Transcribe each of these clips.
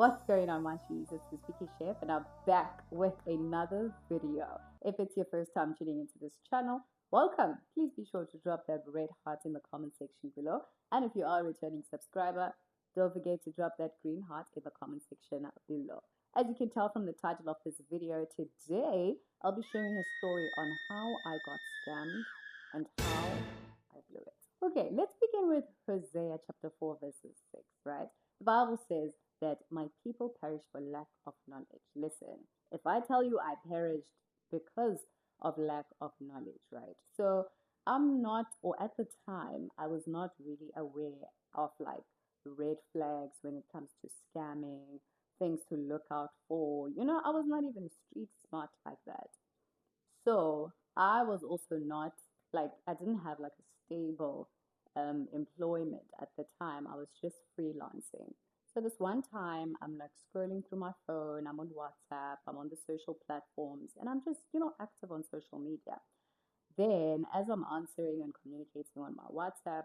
What's going on, munchies? It's the Speaking Chef, and I'm back with another video. If it's your first time tuning into this channel, welcome. Please be sure to drop that red heart in the comment section below. And if you are a returning subscriber, don't forget to drop that green heart in the comment section below. As you can tell from the title of this video, today I'll be sharing a story on how I got scammed and how I blew it. Okay, let's begin with Hosea chapter 4, verses 6, right? The Bible says that my people perish for lack of knowledge. Listen, if I tell you I perished because of lack of knowledge, right? So I'm not, or at the time, I was not really aware of like red flags when it comes to scamming, things to look out for. I was not even street smart like that. So I was also not like, I didn't have like a stable employment at the time. I was just freelancing. So this one time, I'm like scrolling through my phone, I'm on WhatsApp, I'm on the social platforms, and I'm just, active on social media. Then, as I'm answering and communicating on my WhatsApp,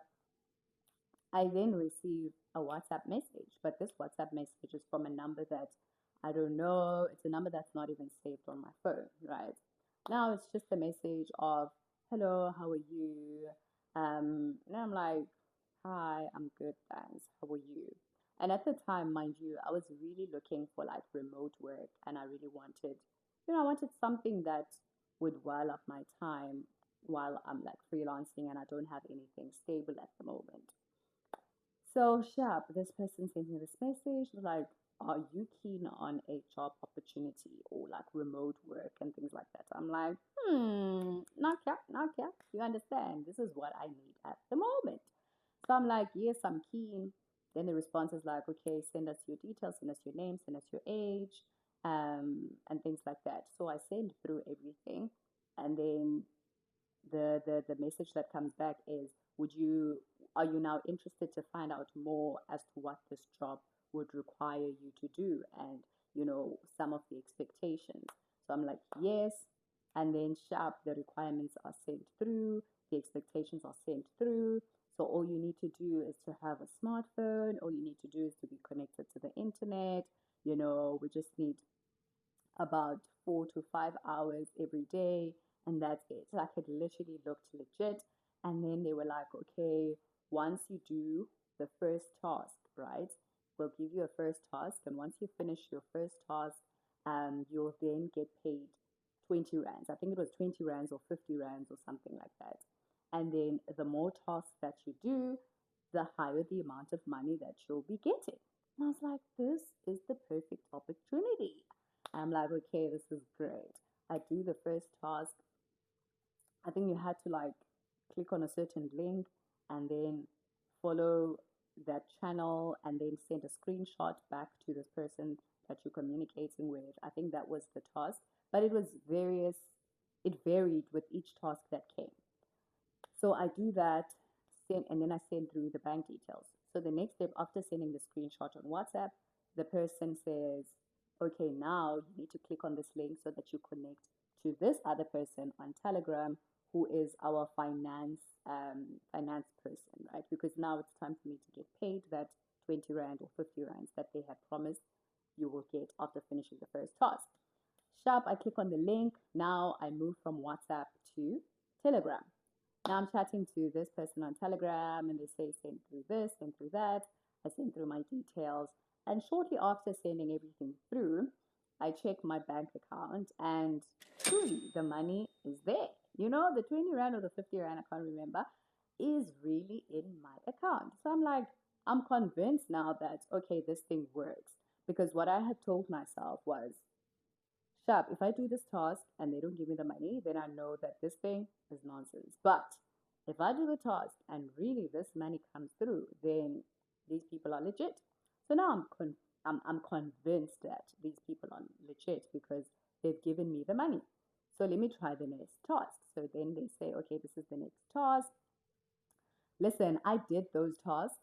I then receive a WhatsApp message. But this WhatsApp message is from a number that I don't know. It's a number that's not even saved on my phone, right? Now it's just a message of, hello, how are you? And I'm like, hi, I'm good, thanks. How are you? And at the time, mind you, I was really looking for like remote work, and I really wanted, I wanted something that would while up my time while I'm like freelancing and I don't have anything stable at the moment. So sharp, this person sent me this message like, are you keen on a job opportunity or like remote work and things like that? I'm like, not yet, not yet. You understand? This is what I need at the moment. So I'm like, yes, I'm keen. Then the response is like, okay, send us your details, send us your name, send us your age, and things like that. So I send through everything, and then the message that comes back is, are you now interested to find out more as to what this job would require you to do, and some of the expectations? So I'm like, yes. And then sharp, the requirements are sent through, the expectations are sent through. So all you need to do is to have a smartphone, all you need to do is to be connected to the internet. We just need about 4 to 5 hours every day, and that's it. Like, it literally looked legit. And then they were like, okay, once you do the first task, right, we'll give you a first task, and once you finish your first task, you'll then get paid 20 rands. I think it was 20 rands or 50 rands or something like that. And then the more tasks that you do, the higher the amount of money that you'll be getting. And I was like, this is the perfect opportunity. I'm like, okay, this is great. I do the first task. I think you had to like click on a certain link and then follow that channel and then send a screenshot back to this person that you're communicating with. I think that was the task, but it varied with each task that came. So I do that, and then I send through the bank details. So the next step after sending the screenshot on WhatsApp, the person says, okay, now you need to click on this link so that you connect to this other person on Telegram, who is our finance person, right? Because now it's time for me to get paid that 20 rand or 50 rands that they had promised you will get after finishing the first task. Sharp, I click on the link. Now I move from WhatsApp to Telegram. Now I'm chatting to this person on Telegram, and they say send through this, send through that. I send through my details, and shortly after sending everything through, I check my bank account, and truly the money is there. The 20 rand or the 50 rand, I can't remember, is really in my account. So I'm like, I'm convinced now that, okay, this thing works. Because what I had told myself was, sharp, if I do this task and they don't give me the money, then I know that this thing is nonsense. But if I do the task and really this money comes through, then these people are legit. So now I'm convinced that these people are legit because they've given me the money. So let me try the next task. So then they say, okay, this is the next task. Listen, I did those tasks,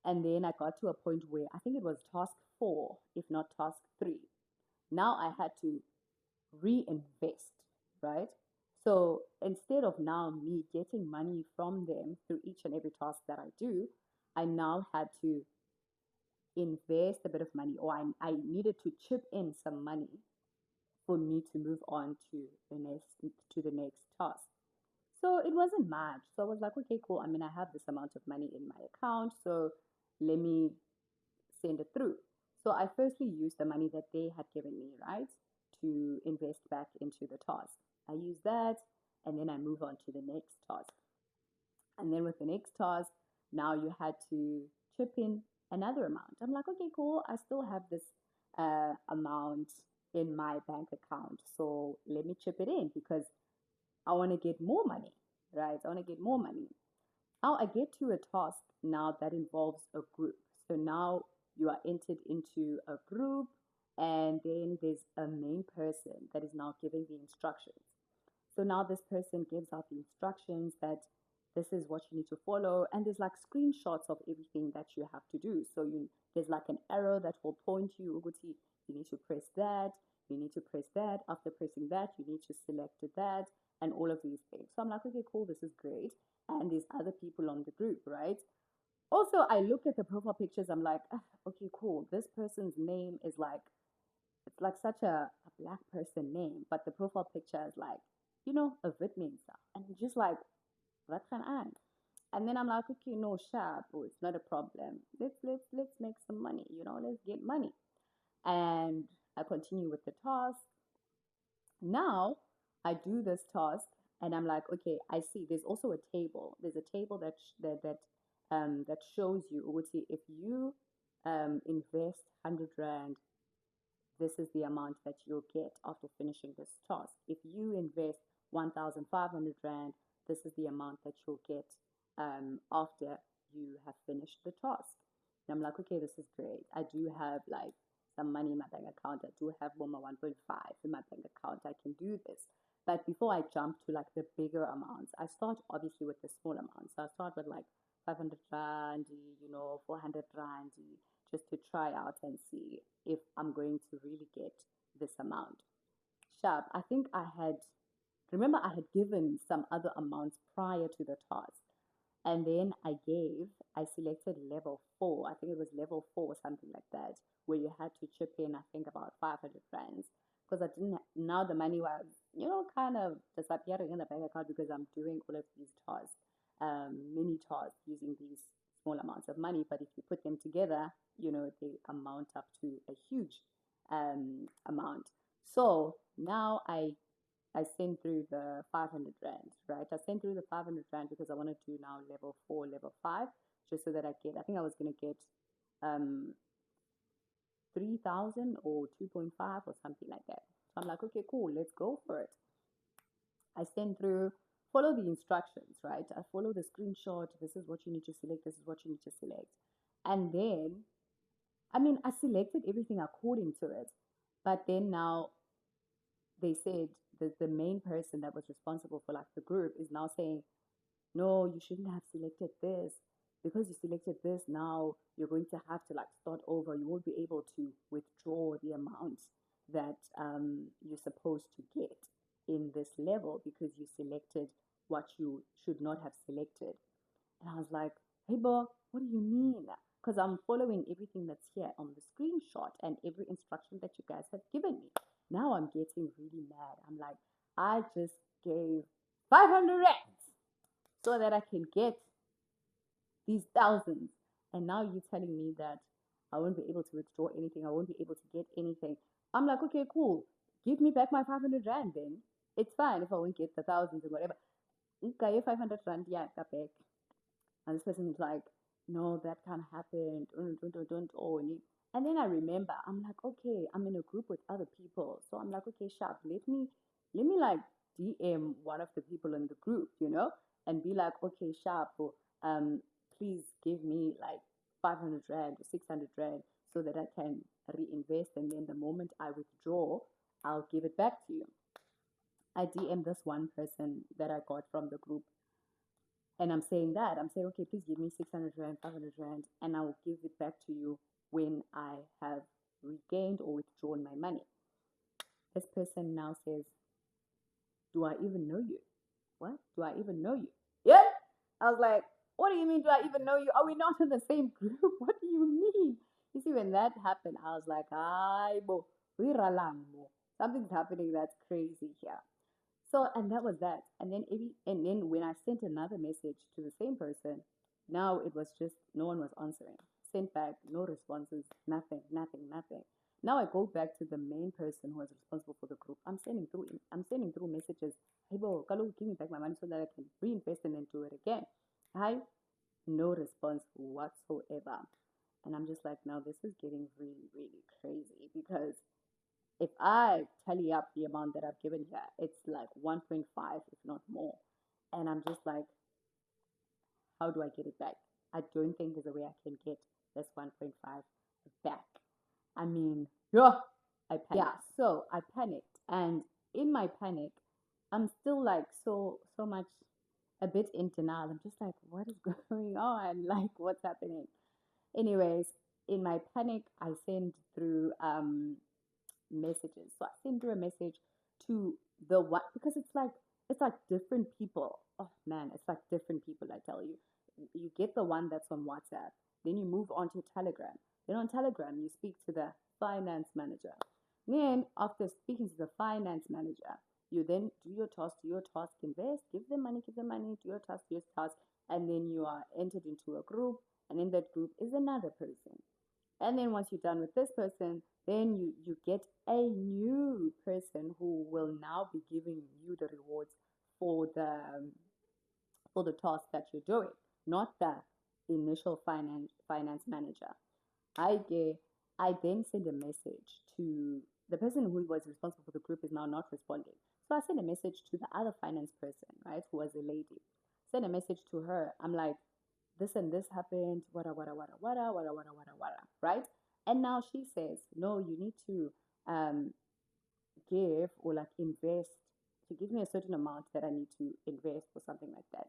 and then I got to a point where I think it was task 4, if not task 3. Now I had to reinvest, right? So instead of now me getting money from them through each and every task that I do, I now had to invest a bit of money, or I needed to chip in some money for me to move on to the next task. So it wasn't much. So I was like, okay, cool. I mean, I have this amount of money in my account, so let me send it through. So I firstly used the money that they had given me, right, to invest back into the task. I use that, and then I move on to the next task. And then with the next task, now you had to chip in another amount. I'm like, okay, cool. I still have this amount in my bank account. So let me chip it in because I want to get more money, right? I want to get more money. Now I get to a task now that involves a group. So now you are entered into a group, and then there's a main person that is now giving the instructions. So now this person gives out the instructions that this is what you need to follow, and there's like screenshots of everything that you have to do. So there's like an arrow that will point you, Uguti, you need to press that, you need to press that. After pressing that, you need to select that, and all of these things. So I'm like, okay, cool, this is great. And there's other people on the group, right? Also, I look at the profile pictures, I'm like, okay, cool. This person's name is like, it's like such a black person name, but the profile picture is like, a Vietnamese. And I'm just like, what can I? And then I'm like, okay, no, sharp, it's not a problem. Let's make some money, let's get money. And I continue with the task. Now I do this task, and I'm like, okay, I see. There's also a table. There's a table that shows you, Uguti, if you invest 100 Rand, this is the amount that you'll get after finishing this task. If you invest 1,500 Rand, this is the amount that you'll get after you have finished the task. And I'm like, okay, this is great. I do have like some money in my bank account. I do have 1.5 in my bank account. I can do this. But before I jump to like the bigger amounts, I start obviously with the small amounts. So I start with like 500 Rand, 400 Rand, just to try out and see if I'm going to really get this amount. Sharp, I think I had given some other amounts prior to the task. And then I selected level 4. I think it was level 4 or something like that, where you had to chip in, I think, about 500 Rands. Because now the money was, kind of disappearing in the bank account because I'm doing all of these tasks, mini tasks using these small amounts of money. But if you put them together, they amount up to a huge amount. So now I sent through the 500 Rand, right? I sent through the 500 Rand because I want to do now level 4, level 5, just so that I think I was going to get 3,000 or 2.5 or something like that. So I'm like, okay, cool, let's go for it. I sent through, follow the instructions, right? I follow the screenshot. This is what you need to select. This is what you need to select. And then, I selected everything according to it. But then now they said that the main person that was responsible for like the group is now saying, no, you shouldn't have selected this. Because you selected this, now you're going to have to like start over. You won't be able to withdraw the amount that you're supposed to get in this level because you selected what you should not have selected. And I was like, hey, Bo, what do you mean? Because I'm following everything that's here on the screenshot and every instruction that you guys have given me. Now I'm getting really mad. I'm like, I just gave 500 Rands so that I can get these thousands. And now you're telling me that I won't be able to withdraw anything. I won't be able to get anything. I'm like, okay, cool. Give me back my 500 Rand then. It's fine if I won't get the thousands or whatever. Okay, 500 Rand, yeah, got back. And this person is like, no, that can't happen. Don't. Oh, and then I remember, I'm like, okay, I'm in a group with other people. So I'm like, okay, sharp, let me like DM one of the people in the group, and be like, okay, sharp, please give me like 500 Rand or 600 Rand so that I can reinvest. And then the moment I withdraw, I'll give it back to you. I DM this one person that I got from the group. And I'm saying, okay, please give me 600 Rand, 500 Rand, and I will give it back to you when I have regained or withdrawn my money. This person now says, do I even know you? What? Do I even know you? Yeah? I was like, what do you mean, do I even know you? Are we not in the same group? What do you mean? You see, when that happened, I was like, "Ay, bo, something's happening that's crazy here." So, and that was that. And then when I sent another message to the same person, now it was just no one was answering. Sent back, no responses, nothing, nothing, nothing. Now I go back to the main person who was responsible for the group. I'm sending through messages. Hey, bro, Kalu, give me back my money so that I can reinvest and then do it again. Hi, no response whatsoever. And I'm just like, now this is getting really, really crazy because if I tally up the amount that I've given here, it's like 1.5, if not more. And I'm just like, how do I get it back? I don't think there's a way I can get this 1.5 back. I mean, yeah, I panicked. Yeah, so I panicked. And in my panic, I'm still like so much a bit in denial. I'm just like, what is going on? Like, what's happening? Anyways, in my panic, I send through messages. So I send through a message to the what because it's like different people. Oh man, it's like different people, I tell you. You get the one that's on WhatsApp, then you move on to Telegram. Then on Telegram you speak to the finance manager. Then after speaking to the finance manager, you then do your task, invest, give them money, do your task, and then you are entered into a group, and in that group is another person. And then once you're done with this person, then you get a new person who will now be giving you the rewards for the task that you're doing, not the initial finance manager. I then send a message to the person who was responsible for the group is now not responding. So I send a message to the other finance person, right, who was a lady. Send a message to her. I'm like, this and this happened, right? And now she says, no, you need to give or like invest, to give me a certain amount that I need to invest or something like that.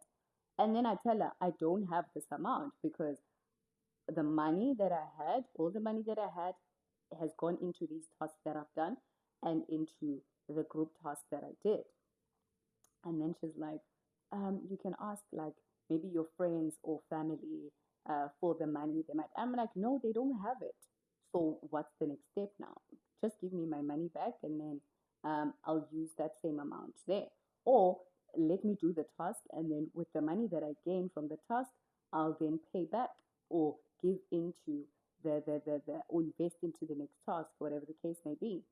And then I tell her, I don't have this amount because the money that I had, all the money that I had, has gone into these tasks that I've done and into the group task that I did. And then she's like, you can ask like maybe your friends or family for the money they might. I'm like, no, they don't have it. So what's the next step now? Just give me my money back and then I'll use that same amount there. Or let me do the task and then with the money that I gain from the task, I'll then pay back or give into the or invest into the next task, whatever the case may be.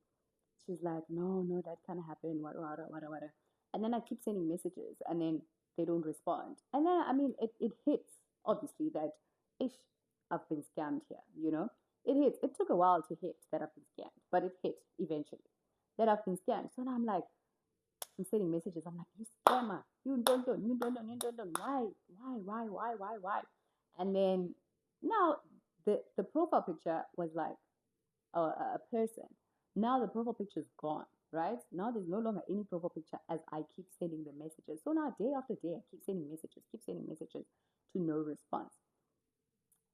She's like, no, that can't happen, wada. And then I keep sending messages and then they don't respond. And then, I mean, it hits, obviously, that ish, I've been scammed here, you know? It hits. It took a while to hit that I've been scammed, but it hit eventually that I've been scammed. So now I'm like, I'm sending messages. I'm like, you scammer, you don't. Why? And then now the profile picture was like a person. Now the profile picture is gone, right? Now there's no longer any profile picture as I keep sending the messages. So now day after day, I keep sending messages to no response.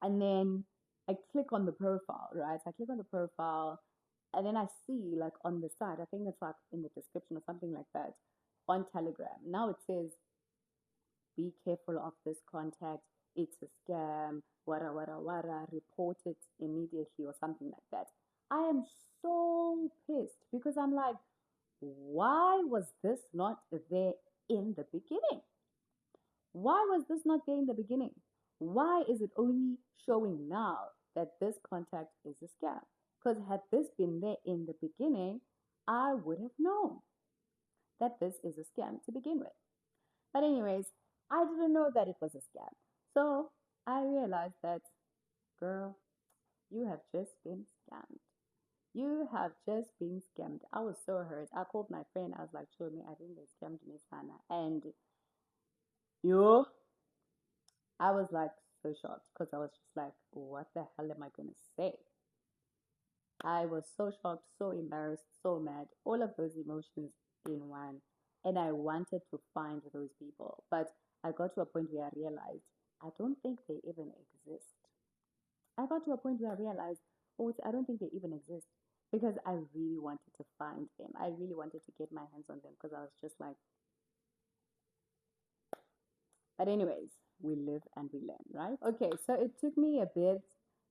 And then I click on the profile, right? I click on the profile and then I see like on the side, I think it's like in the description or something like that on Telegram. Now it says, be careful of this contact. It's a scam. Report it immediately or something like that. I am so pissed because I'm like, why was this not there in the beginning? Why was this not there in the beginning? Why is it only showing now that this contact is a scam? Because had this been there in the beginning, I would have known that this is a scam to begin with. But anyways, I didn't know that it was a scam. So I realized that, girl, you have just been scammed. You have just been scammed. I was so hurt. I called my friend. I was like, show me, I think they scammed me, Sana. And I was like so shocked because I was just like, what the hell am I going to say? I was so shocked, so embarrassed, so mad, all of those emotions in one. And I wanted to find those people. But I got to a point where I realized I don't think they even exist. I got to a point where I realized, oh, I don't think they even exist because I really wanted to find them. I really wanted to get my hands on them because I was just like, but anyways, we live and we learn, right? Okay, so it took me a bit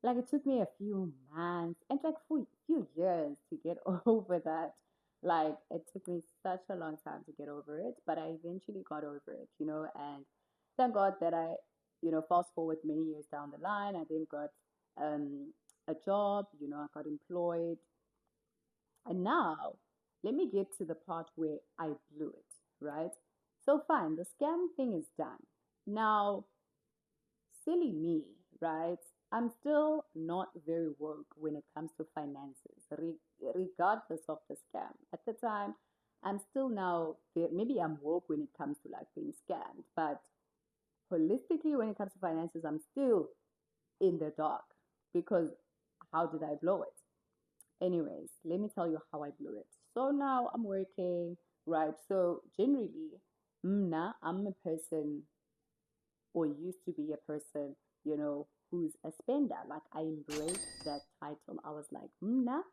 Like it took me a few months and like for a few years to get over that. Like it took me such a long time to get over it, but I eventually got over it, and thank God that fast forward many years down the line, I then got a job, I got employed, and now let me get to the part where I blew it, right? So fine, the scam thing is done. Now silly me, right? I'm still not very woke when it comes to finances, regardless of the scam. At the time, I'm still now, maybe I'm woke when it comes to like being scammed, but holistically, when it comes to finances, I'm still in the dark because how did I blow it? Anyways, let me tell you how I blew it. So now I'm working, right? So generally, I'm a person or used to be a person, who's a spender. Like I embraced that title. I was like, Mna,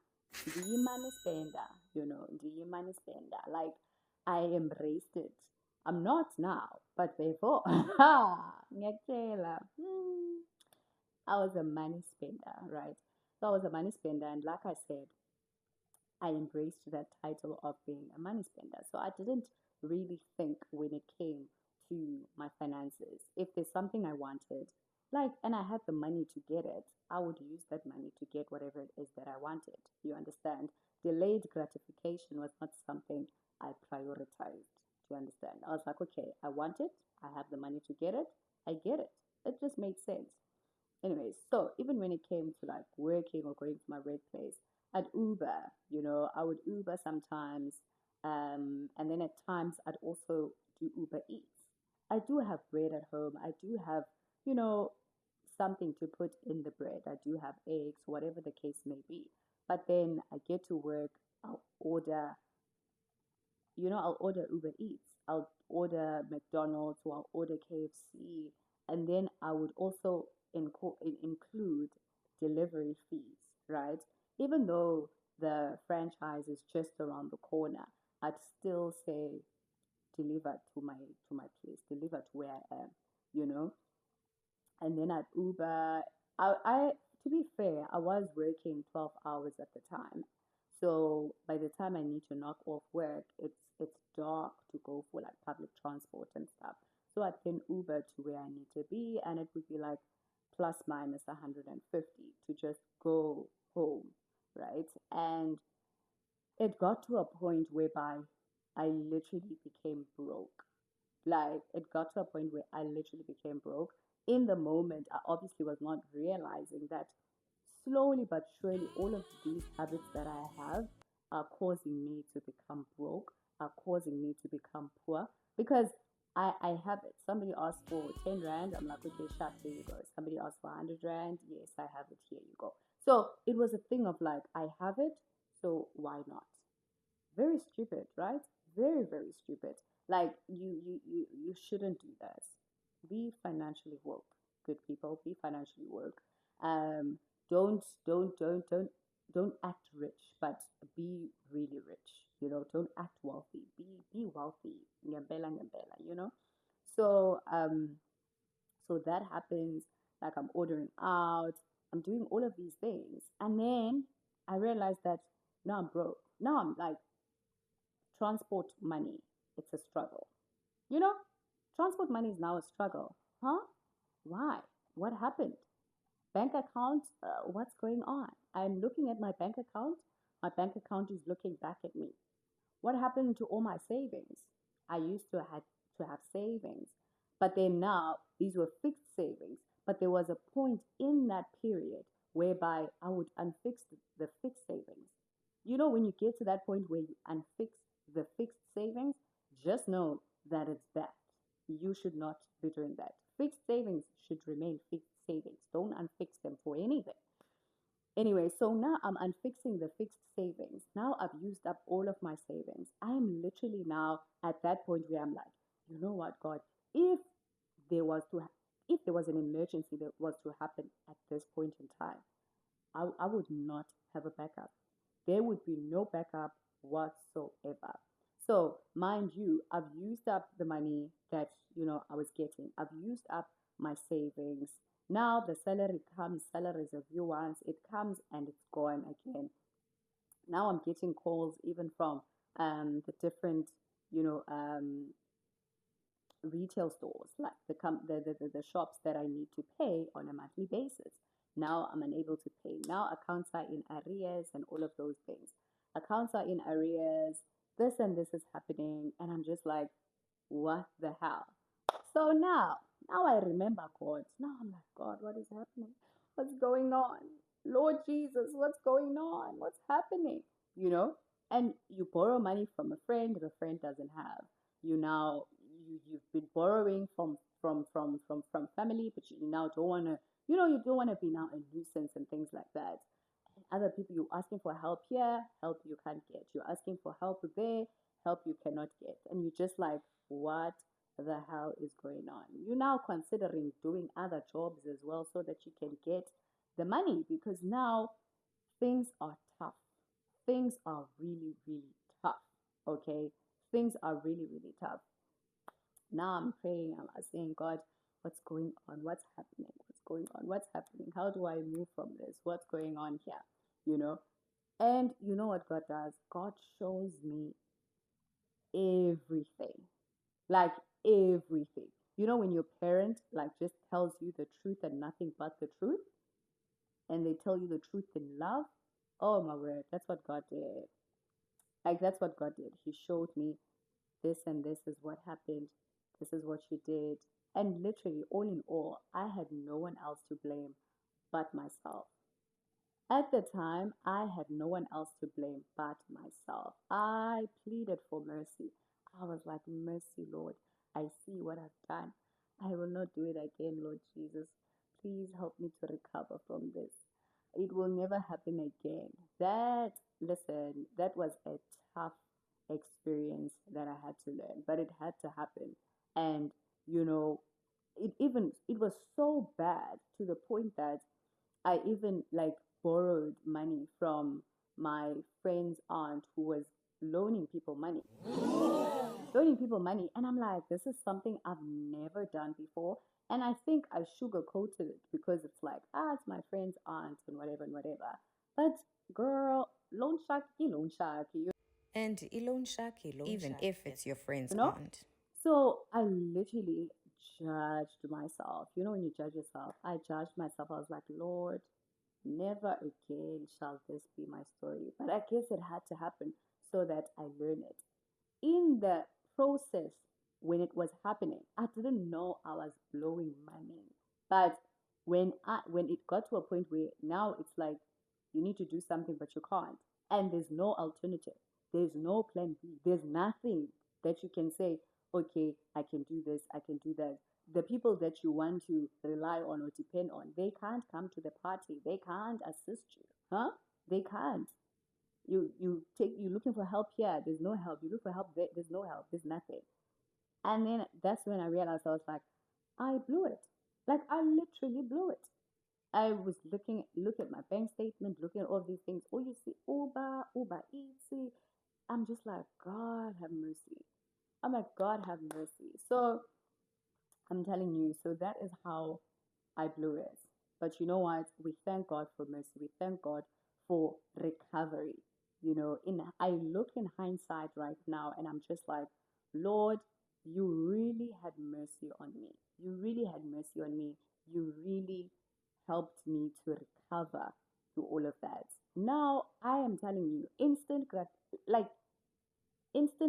do you man a spender? Do you man a spender? Like I embraced it. I'm not now, but before, ngiyakutshela, I was a money spender, right? So I was a money spender, and like I said, I embraced that title of being a money spender. So I didn't really think when it came to my finances. If there's something I wanted, like, and I had the money to get it, I would use that money to get whatever it is that I wanted. You understand? Delayed gratification was not something I prioritized. Do you understand? I was like, okay, I want it. I have the money to get it. I get it. It just made sense. Anyways, so even when it came to like working or going to my workplace, I'd Uber, I would Uber sometimes. And then at times I'd also do Uber Eats. I do have bread at home. I do have, you know, something to put in the bread. I do have eggs, whatever the case may be. But then I get to work, I'll order, I'll order Uber Eats, I'll order McDonald's, or I'll order KFC, and then I would also include delivery fees, right? Even though the franchise is just around the corner, I'd still say deliver to my place, deliver to where I am, you know and then at Uber, I to be fair, I was working 12 hours at the time. So by the time I need to knock off work, it's dark to go for like public transport and stuff. So I'd then Uber to where I need to be, and it would be like plus minus 150 to just go home, right? And it got to a point whereby I literally became broke. Like it got to a point where I literally became broke. In the moment, I obviously was not realizing that slowly but surely all of these habits that I have are causing me to become broke, are causing me to become poor because I have it. Somebody asked for 10 Rand, I'm like, okay, sharp, there you go. Somebody asked for 100 Rand, yes, I have it, here you go. So it was a thing of like, I have it, so why not? Very stupid, right? Very, very stupid. Like you shouldn't do that. Be financially woke, good people. Be financially woke. Um, don't act rich, but be really rich. Don't act wealthy. Be wealthy. Ngempela, ngempela, So so that happens. Like I'm ordering out. I'm doing all of these things, and then I realized that now I'm broke. Now I'm like transport money, it's a struggle. You know, transport money is now a struggle. Huh? Why? What happened? Bank account, what's going on? I'm looking at my bank account. My bank account is looking back at me. What happened to all my savings? I used to have savings, but then now these were fixed savings. But there was a point in that period whereby I would unfix the fixed savings. When you get to that point where you unfix the fixed savings, just know that it's bad. You should not be doing that. Fixed savings should remain fixed savings. Don't unfix them for anything. Anyway, so now I'm unfixing the fixed savings. Now I've used up all of my savings. I am literally now at that point where I'm like, you know what, God, if there was to if there was an emergency that was to happen at this point in time, I would not have a backup. There would be no backup whatsoever. So, mind you, I've used up the money that I was getting. I've used up my savings. Now the salary comes, salary review once, it comes and it's gone again. Now I'm getting calls even from the different, you know, retail stores, like the shops that I need to pay on a monthly basis. Now I'm unable to pay. Now accounts are in arrears and all of those things. Accounts are in arrears. This and this is happening, and I'm just like, what the hell? So now I remember God. Now I'm like, God, what is happening? What's going on? Lord Jesus, what's going on? What's happening? You know? And you borrow money from a friend, the friend doesn't have. You've been borrowing from family, but you now don't wanna, you don't wanna be now a nuisance and things like that. Other people, you're asking for help here, help you can't get. You're asking for help there, help you cannot get. And you're just like, what the hell is going on? You're now considering doing other jobs as well so that you can get the money, because now things are tough. Things are really, really tough. Okay? Things are really, really tough. Now I'm praying, I'm asking God, what's going on? What's happening? What's going on? What's happening? How do I move from this? What's going on here? You know? And you know what God does? God shows me everything. Like everything. You know, when your parent like just tells you the truth and nothing but the truth, and they tell you the truth in love. Oh my word, that's what God did. Like that's what God did. He showed me this and this is what happened. This is what she did. And literally, all in all, I had no one else to blame but myself. At the time, I had no one else to blame but myself. I pleaded for mercy. I was like, mercy, Lord. I see what I've done. I will not do it again, Lord Jesus. Please help me to recover from this. It will never happen again. Listen, that was a tough experience that I had to learn, but it had to happen. And, you know, it was so bad to the point that I even like borrowed money from my friend's aunt who was loaning people money. Loaning people money. And I'm like, this is something I've never done before. And I think I sugarcoated it because it's like, it's my friend's aunt and whatever and whatever. But girl, loan sharky. And Elon Shaki, even if it's your friend's You know? aunt. So I literally judged myself. You know, when you judge yourself, I judged myself. I was like, Lord, never again shall this be my story. But I guess it had to happen so that I learn it. In the process, when it was happening, I didn't know I was blowing money. But when it got to a point where now it's like you need to do something but you can't, and there's no alternative, there's no plan B, there's nothing that you can say, okay, I can do this, I can do that. The people that you want to rely on or depend on, they can't come to the party, they can't assist you, huh? They can't. You're looking for help here, there's no help. You look for help there, there's no help, there's nothing. And then that's when I realized, I was like, I blew it. Like I literally blew it. I was look at my bank statement, looking at all these things. Oh, you see Uber Eats. I'm just like, God have mercy. I'm like, God have mercy. So I'm telling you, so that is how I blew it. But you know what? We thank God for mercy. We thank God for recovery. You know, I look in hindsight right now and I'm just like, Lord, you really had mercy on me. You really had mercy on me. You really helped me to recover through all of that. Now I am telling you, instant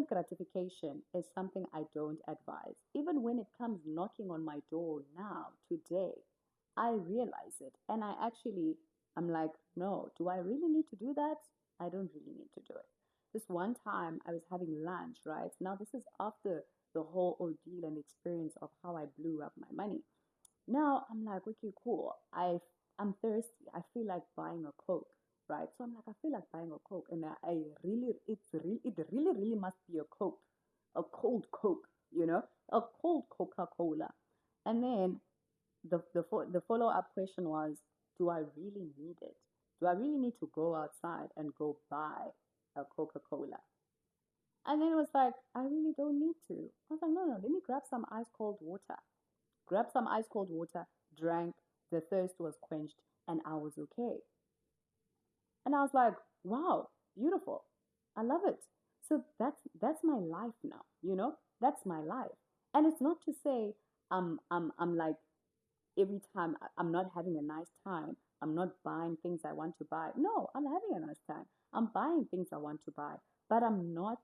gratification is something I don't advise. Even when it comes knocking on my door now, today, I realize it. And I'm like, no, do I really need to do that? I don't really need to do it. This one time I was having lunch, right? Now, this is after the whole ordeal and experience of how I blew up my money. Now I'm like, okay, cool. I'm thirsty. I feel like buying a Coke, right? So I'm like, I feel like buying a Coke, and it really, really must be a Coke, a cold Coke, a cold Coca-Cola. And then the follow-up question was, do I really need it? Do I really need to go outside and go buy a Coca-Cola? And then it was like, I really don't need to. I was like, no, let me grab some ice cold water. Grab some ice cold water, drank, the thirst was quenched and I was okay. And I was like, wow, beautiful. I love it. So that's my life now, you know? That's my life. And it's not to say I'm like every time I'm not having a nice time, I'm not buying things I want to buy. No, I'm having a nice time. I'm buying things I want to buy, but I'm not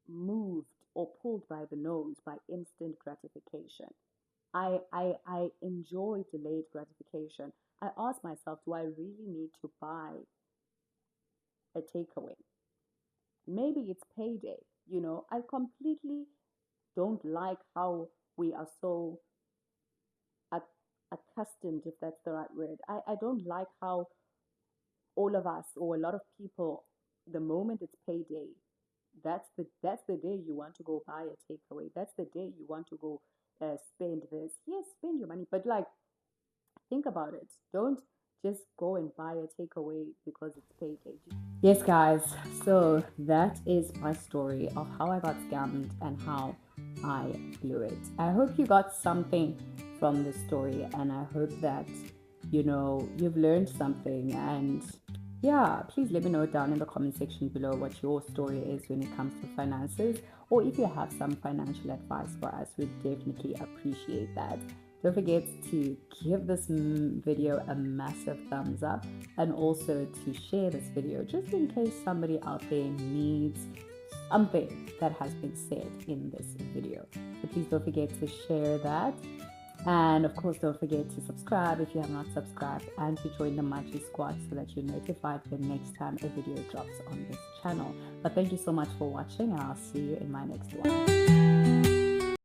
moved or pulled by the nose by instant gratification. I enjoy delayed gratification. I ask myself, do I really need to buy a takeaway? Maybe it's payday. I completely don't like how we are so accustomed, if that's the right word. I don't like how all of us or a lot of people, the moment it's payday, that's the day you want to go buy a takeaway. That's the day you want to go spend this. Yes, spend your money, but like think about it. Don't just go and buy a takeaway because it's payday. Yes, guys. So that is my story of how I got scammed and how I blew it. I hope you got something from this story, and I hope that you've learned something. And yeah, please let me know down in the comment section below what your story is when it comes to finances, or if you have some financial advice for us, we'd definitely appreciate that. Don't forget to give this video a massive thumbs up, and also to share this video just in case somebody out there needs something that has been said in this video. So please don't forget to share that. And of course, don't forget to subscribe if you have not subscribed, and to join the Munchies squad so that you're notified the next time a video drops on this channel. But thank you so much for watching, and I'll see you in my next one.